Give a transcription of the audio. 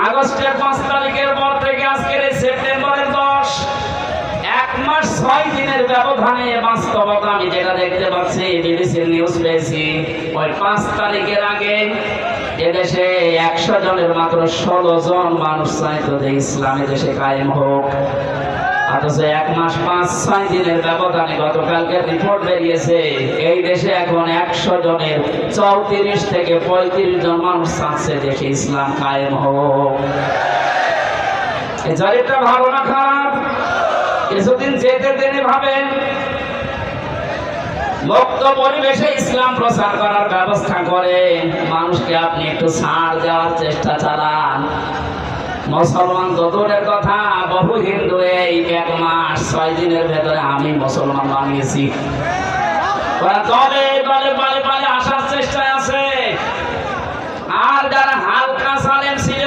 আগস্টের 5 তারিখের পর থেকে আজকের এই সেপ্টেম্বরের 10, 1 মাস 6 দিনের ব্যবধানে বাস্তবতা আমি যেটা দেখতে পাচ্ছি, বিবিসির নিউজ পেয়েছি, ওই 5 তারিখের আগে এদেশে 100 জনের মাত্র 16 জন মানুষ চাইতো যে ইসলামী দেশে কায়েম হোক। অথচ 1 মাস 5-6 দিনের ব্যবধানে গতকালকে রিপোর্ট বেরিয়েছে এই দেশে এখন 100 জনের 34 থেকে 35 জন মানুষ চাচ্ছে দেশে ইসলাম কায়েম হোক। এই জরিপটা ভালো না খারাপ? কিছুদিন যেতে তিনি ভাবেন মুক্ত পরিবেশে ইসলাম প্রচার করার ব্যবস্থা করে মানুষকে আপনি একটু ছাড় দেওয়ার চেষ্টা চালান। মুসলমান তো দূরের কথা, বহু হিন্দু এই 1 মাস 6 দিনের ভেতরে আমি মুসলমান বানিয়েছি তবে বলে বলে বলে আসার চেষ্টায় আছে। আর যারা হালকা সালেম ছিল